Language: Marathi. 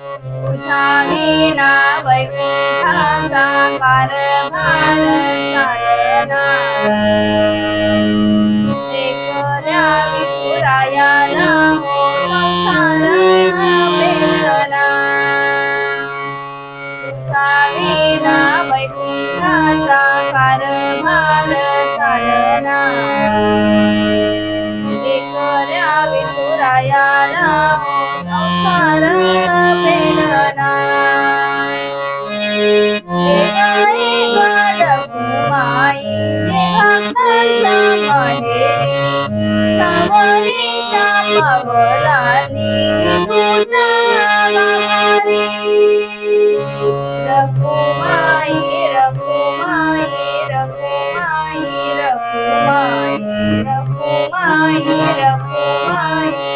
तुझ्या विना वैकुंठाचा कारभार चालना एकल्या विठुरायाला हो संसार पेलना तुझ्या विना वैकुंठाचा कारभार चालना एकल्या विठुरायाला हो संसार पेलना रखुमाई भक्तांच्या माहेरी सावरीच्या पावलांनी तुझ्या गाभारी रखुमाई रखुमाई रखुमाई रखुमाई रखुमाई रखुमाई